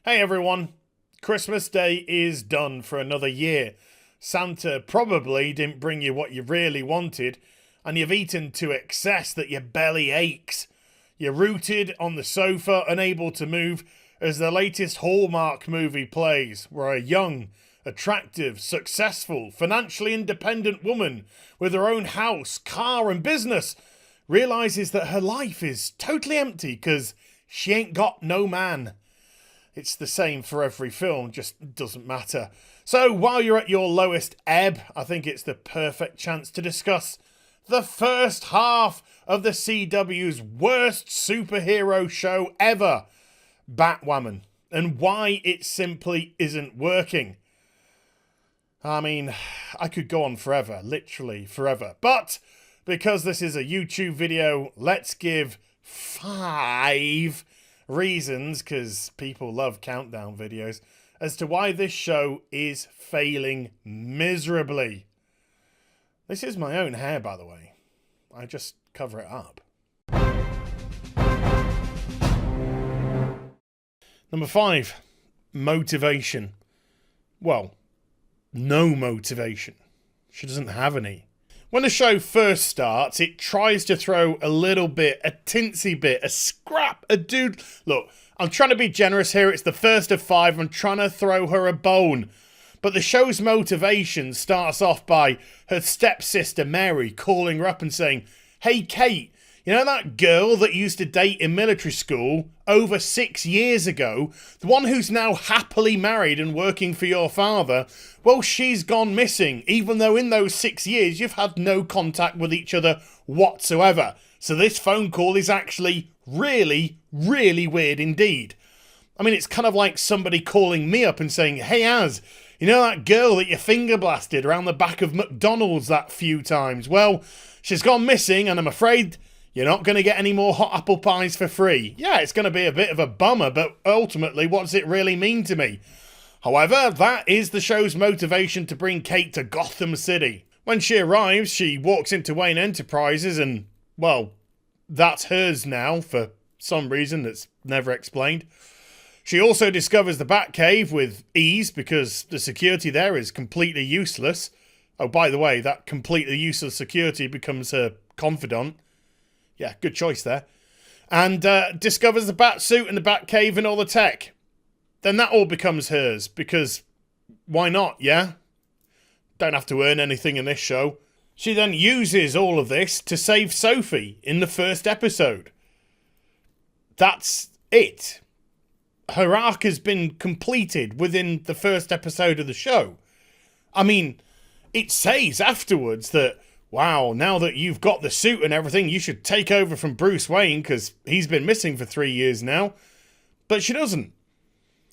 Hey everyone, Christmas Day is done for another year. Santa probably didn't bring you what you really wanted, and you've eaten to excess that your belly aches. You're rooted on the sofa, unable to move, as the latest Hallmark movie plays, where a young, attractive, successful, financially independent woman with her own house, car and business realises that her life is totally empty because she ain't got no man. It's the same for every film, just doesn't matter. So while you're at your lowest ebb, I think it's the perfect chance to discuss the first half of the CW's worst superhero show ever, Batwoman, and why it simply isn't working. I mean, I could go on forever, literally forever. But because this is a YouTube video, let's give 5 reasons, because people love countdown videos, as to why this show is failing miserably. This is my own hair, by the way. I just cover it up. Number 5, motivation. Well, no motivation. She doesn't have any. When the show first starts, it tries to throw a little bit, a tinsy bit, a scrap, a dude. Look, I'm trying to be generous here. It's the first of 5. I'm trying to throw her a bone. But the show's motivation starts off by her stepsister Mary calling her up and saying, "Hey, Kate, you know that girl that used to date in military school over 6 years ago? The one who's now happily married and working for your father? Well, she's gone missing, even though in those 6 years you've had no contact with each other whatsoever. So this phone call is actually really, really weird indeed." I mean, it's kind of like somebody calling me up and saying, "Hey, Az, you know that girl that you finger blasted around the back of McDonald's that few times? Well, she's gone missing and I'm afraid you're not going to get any more hot apple pies for free." Yeah, it's going to be a bit of a bummer, but ultimately, what does it really mean to me? However, that is the show's motivation to bring Kate to Gotham City. When she arrives, she walks into Wayne Enterprises and, well, that's hers now for some reason that's never explained. She also discovers the Batcave with ease because the security there is completely useless. Oh, by the way, that completely useless security becomes her confidant. Yeah, good choice there. And discovers the Batsuit and the Batcave and all the tech. Then that all becomes hers, because why not, yeah? Don't have to earn anything in this show. She then uses all of this to save Sophie in the first episode. That's it. Her arc has been completed within the first episode of the show. I mean, it says afterwards that, wow, now that you've got the suit and everything, you should take over from Bruce Wayne because he's been missing for 3 years now. But she doesn't.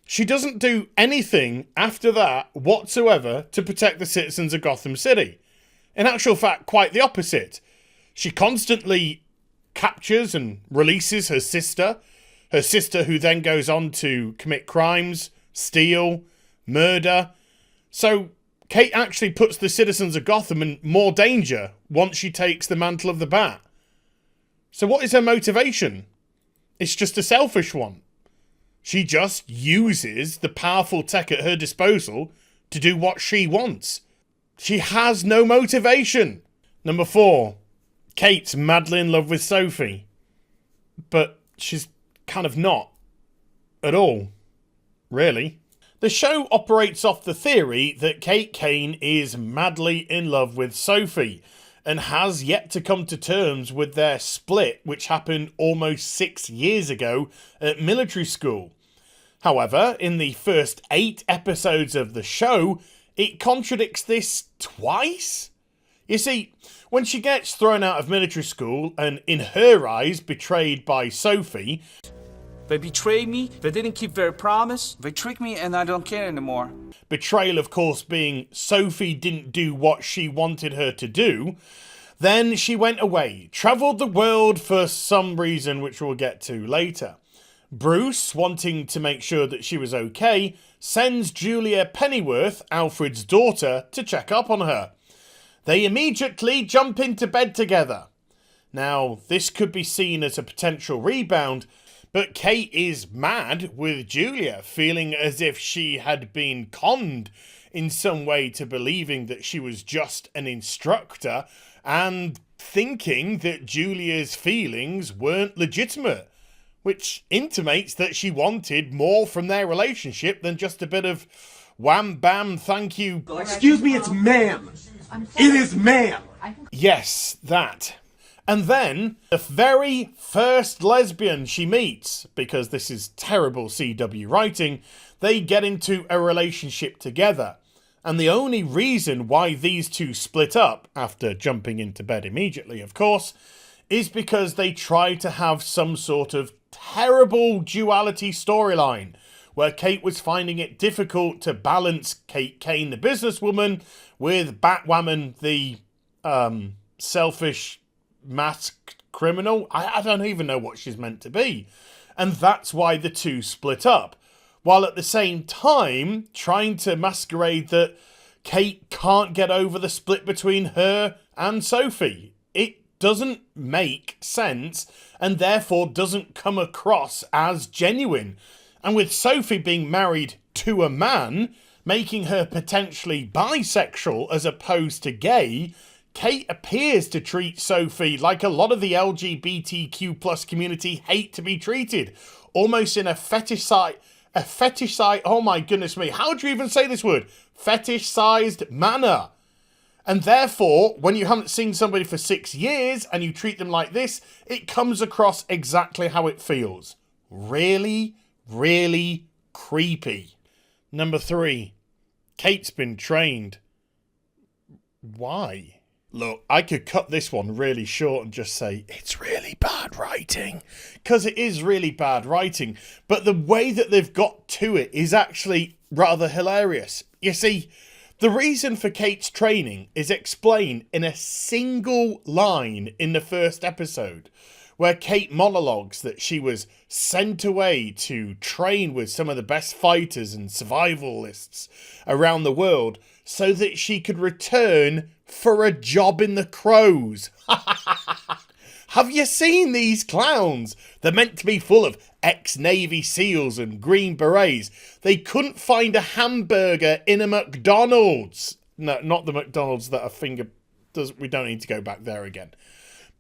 She doesn't do anything after that whatsoever to protect the citizens of Gotham City. In actual fact, quite the opposite. She constantly captures and releases her sister who then goes on to commit crimes, steal, murder. So Kate actually puts the citizens of Gotham in more danger once she takes the mantle of the Bat. So what is her motivation? It's just a selfish one. She just uses the powerful tech at her disposal to do what she wants. She has no motivation. Number 4, Kate's madly in love with Sophie. But she's kind of not. At all. Really. The show operates off the theory that Kate Kane is madly in love with Sophie and has yet to come to terms with their split, which happened almost 6 years ago at military school. However, in the first 8 episodes of the show, it contradicts this twice. You see, when she gets thrown out of military school and, in her eyes, betrayed by Sophie... They betrayed me, they didn't keep their promise, they tricked me and I don't care anymore. Betrayal, of course, being Sophie didn't do what she wanted her to do. Then she went away, travelled the world for some reason which we'll get to later. Bruce, wanting to make sure that she was okay, sends Julia Pennyworth, Alfred's daughter, to check up on her. They immediately jump into bed together. Now, this could be seen as a potential rebound, But Kate is mad with Julia, feeling as if she had been conned in some way to believing that she was just an instructor and thinking that Julia's feelings weren't legitimate, which intimates that she wanted more from their relationship than just a bit of wham bam thank you. Excuse me, it's ma'am. It is ma'am. Yes, that. And then the very first lesbian she meets, because this is terrible CW writing, they get into a relationship together. And the only reason why these two split up, after jumping into bed immediately, of course, is because they tried to have some sort of terrible duality storyline, where Kate was finding it difficult to balance Kate Kane, the businesswoman, with Batwoman, the selfish masked criminal. I don't even know what she's meant to be. And that's why the two split up. While at the same time trying to masquerade that Kate can't get over the split between her and Sophie. It doesn't make sense and therefore doesn't come across as genuine. And with Sophie being married to a man, making her potentially bisexual as opposed to gay, Kate appears to treat Sophie like a lot of the LGBTQ plus community hate to be treated, almost in a fetishized, oh my goodness me, how do you even say this word? Fetish-sized manner. And therefore, when you haven't seen somebody for 6 years and you treat them like this, it comes across exactly how it feels. Really, really creepy. Number 3, Kate's been trained. Why? Look, I could cut this one really short and just say, it's really bad writing. Because it is really bad writing. But the way that they've got to it is actually rather hilarious. You see, the reason for Kate's training is explained in a single line in the first episode, where Kate monologues that she was sent away to train with some of the best fighters and survivalists around the world so that she could return for a job in the Crows. Have you seen these clowns? They're meant to be full of ex-Navy SEALs and Green Berets. They couldn't find a hamburger in a McDonald's. No, not the McDonald's that a finger does. We don't need to go back there again.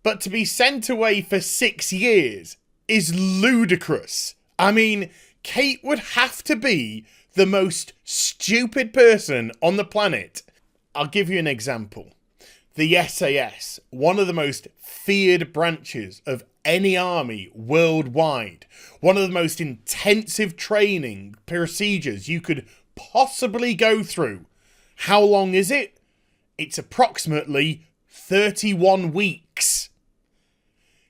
But to be sent away for 6 years is ludicrous. I mean, Kate would have to be the most stupid person on the planet. I'll give you an example. The SAS, one of the most feared branches of any army worldwide, one of the most intensive training procedures you could possibly go through. How long is it? It's approximately 31 weeks.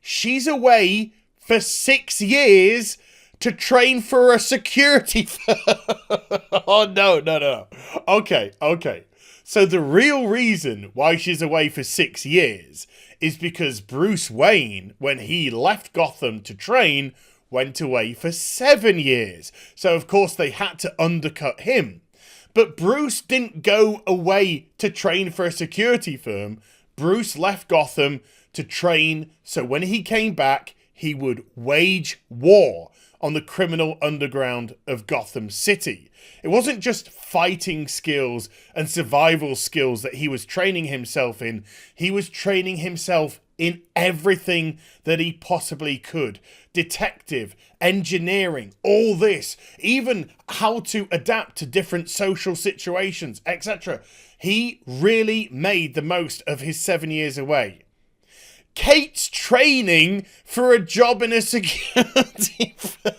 She's away for 6 years to train for a security firm. Oh, no. Okay. So the real reason why she's away for 6 years is because Bruce Wayne, when he left Gotham to train, went away for 7 years. So of course they had to undercut him. But Bruce didn't go away to train for a security firm. Bruce left Gotham to train so when he came back, he would wage war on the criminal underground of Gotham City. It wasn't just fighting skills and survival skills that he was training himself in. He was training himself in everything that he possibly could. Detective, engineering, all this, even how to adapt to different social situations, etc. He really made the most of his 7 years away. Kate's training for a job in a security firm.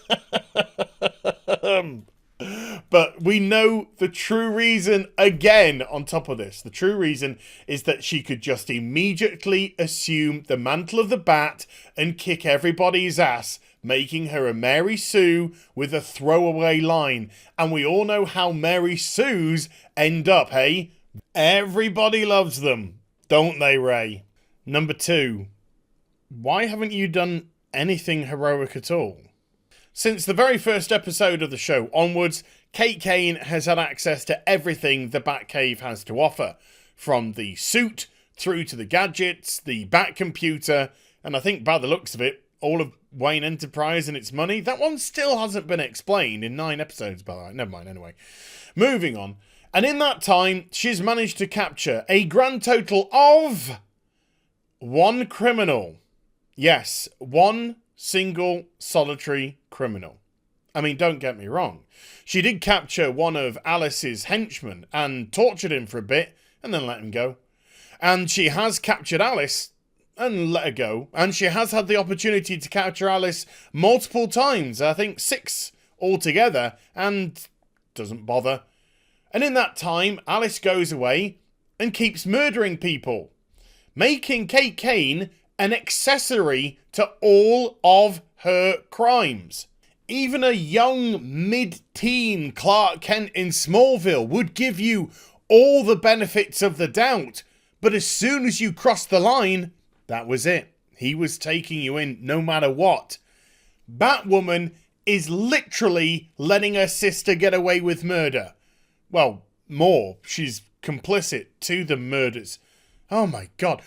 But we know the true reason, again, on top of this, the true reason is that she could just immediately assume the mantle of the Bat and kick everybody's ass, making her a Mary Sue with a throwaway line. And we all know how Mary Sues end up, hey? Everybody loves them, don't they, Ray? Number 2, why haven't you done anything heroic at all? Since the very first episode of the show onwards, Kate Kane has had access to everything the Batcave has to offer, from the suit through to the gadgets, the Bat computer, and I think by the looks of it, all of Wayne Enterprise and its money? That one still hasn't been explained in 9 episodes, by the way. Never mind, anyway. Moving on. And in that time, she's managed to capture a grand total of 1 criminal. Yes, 1 single solitary criminal. I mean, don't get me wrong. She did capture one of Alice's henchmen and tortured him for a bit and then let him go. And she has captured Alice and let her go. And she has had the opportunity to capture Alice multiple times. I think 6 altogether. And doesn't bother. And in that time, Alice goes away and keeps murdering people, making Kate Kane an accessory to all of her crimes. Even a young mid-teen Clark Kent in Smallville would give you all the benefits of the doubt, but as soon as you crossed the line, that was it. He was taking you in no matter what. Batwoman is literally letting her sister get away with murder. Well, more. She's complicit to the murders. Oh my god.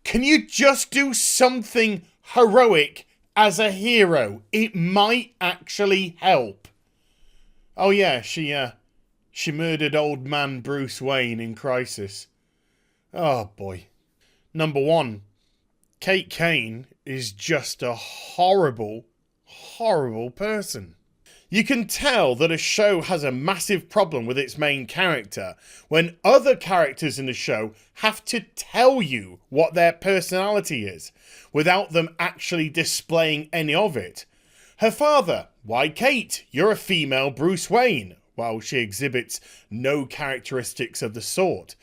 Can you just do something heroic as a hero? It might actually help. Oh yeah, she murdered old man Bruce Wayne in Crisis. Oh boy. Number 1. Kate Kane is just a horrible, horrible person. You can tell that a show has a massive problem with its main character when other characters in the show have to tell you what their personality is without them actually displaying any of it. Her father, why Kate, you're a female Bruce Wayne, while she exhibits no characteristics of the sort.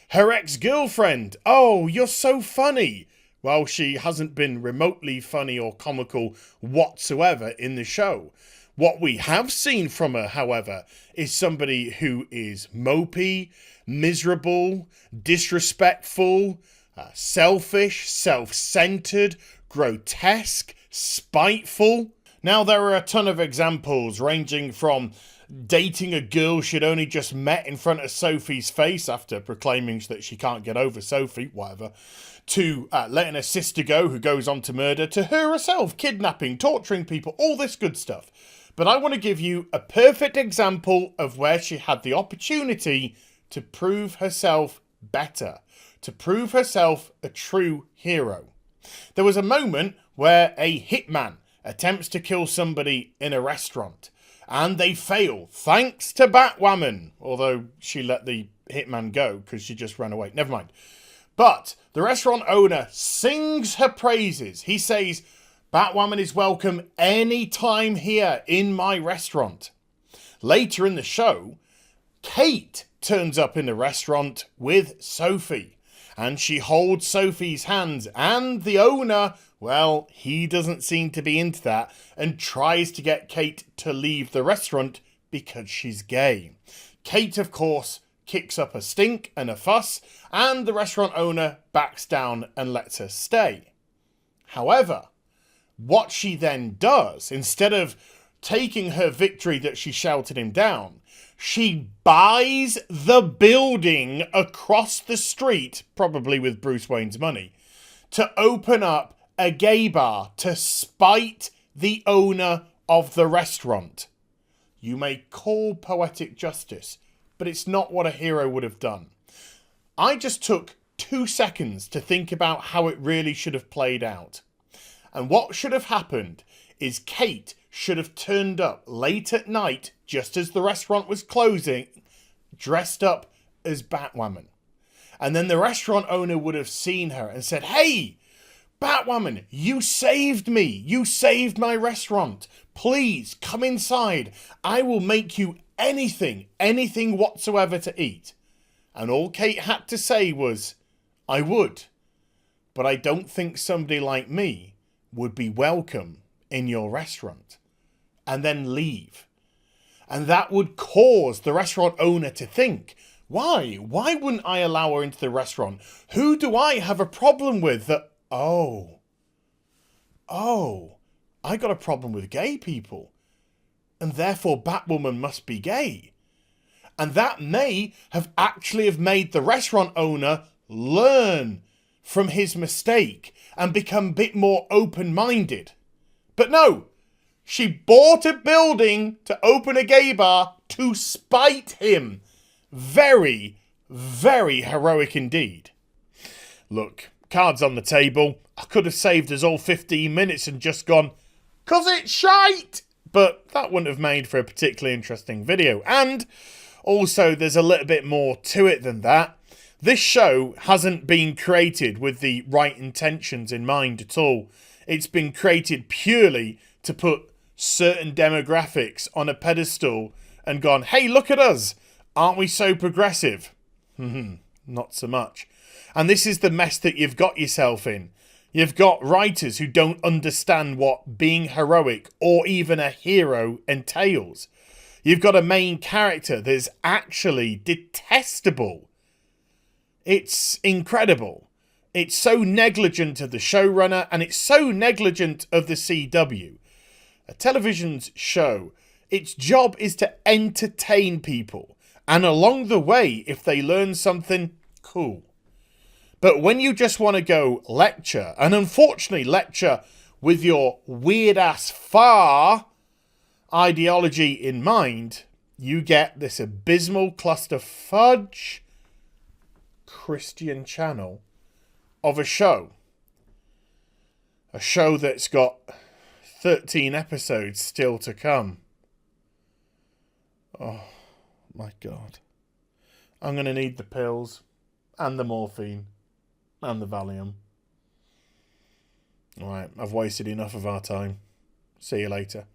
Her ex-girlfriend, oh, you're so funny, while she hasn't been remotely funny or comical whatsoever in the show. What we have seen from her, however, is somebody who is mopey, miserable, disrespectful, selfish, self-centered, grotesque, spiteful. Now, there are a ton of examples ranging from dating a girl she'd only just met in front of Sophie's face after proclaiming that she can't get over Sophie, whatever, to letting her sister go who goes on to murder, to her herself kidnapping, torturing people, all this good stuff. But I want to give you a perfect example of where she had the opportunity to prove herself better, to prove herself a true hero. There was a moment where a hitman attempts to kill somebody in a restaurant, and they fail, thanks to Batwoman, although she let the hitman go because she just ran away. Never mind. But the restaurant owner sings her praises. He says, Batwoman is welcome any time here in my restaurant. Later in the show, Kate turns up in the restaurant with Sophie, and she holds Sophie's hands, and the owner, well, he doesn't seem to be into that and tries to get Kate to leave the restaurant because she's gay. Kate, of course, kicks up a stink and a fuss, and the restaurant owner backs down and lets her stay. However, what she then does, instead of taking her victory that she shouted him down, she buys the building across the street, probably with Bruce Wayne's money, to open up a gay bar to spite the owner of the restaurant. You may call poetic justice, but it's not what a hero would have done. I just took 2 seconds to think about how it really should have played out. And what should have happened is Kate should have turned up late at night, just as the restaurant was closing, dressed up as Batwoman. And then the restaurant owner would have seen her and said, hey, Batwoman, you saved me. You saved my restaurant. Please come inside. I will make you anything whatsoever to eat. And all Kate had to say was, I would, but I don't think somebody like me would be welcome in your restaurant, and then leave. And that would cause the restaurant owner to think, why wouldn't I allow her into the restaurant? Who do I have a problem with that? Oh, I got a problem with gay people, and therefore Batwoman must be gay. And that may have actually made the restaurant owner learn from his mistake and become a bit more open-minded. But no, she bought a building to open a gay bar to spite him. Very, very heroic indeed. Look, cards on the table. I could have saved us all 15 minutes and just gone, 'cause it's shite! But that wouldn't have made for a particularly interesting video. And also, there's a little bit more to it than that. This show hasn't been created with the right intentions in mind at all. It's been created purely to put certain demographics on a pedestal and gone, hey, look at us. Aren't we so progressive? Not so much. And this is the mess that you've got yourself in. You've got writers who don't understand what being heroic or even a hero entails. You've got a main character that's actually detestable. It's incredible. It's so negligent of the showrunner, and it's so negligent of the CW. A television's show, its job is to entertain people. And along the way, if they learn something, cool. But when you just want to go lecture, and unfortunately lecture with your weird-ass far ideology in mind, you get this abysmal cluster fudge Christian channel of a show. A show that's got 13 episodes still to come. Oh my God. I'm going to need the pills and the morphine and the Valium. Alright, I've wasted enough of our time. See you later.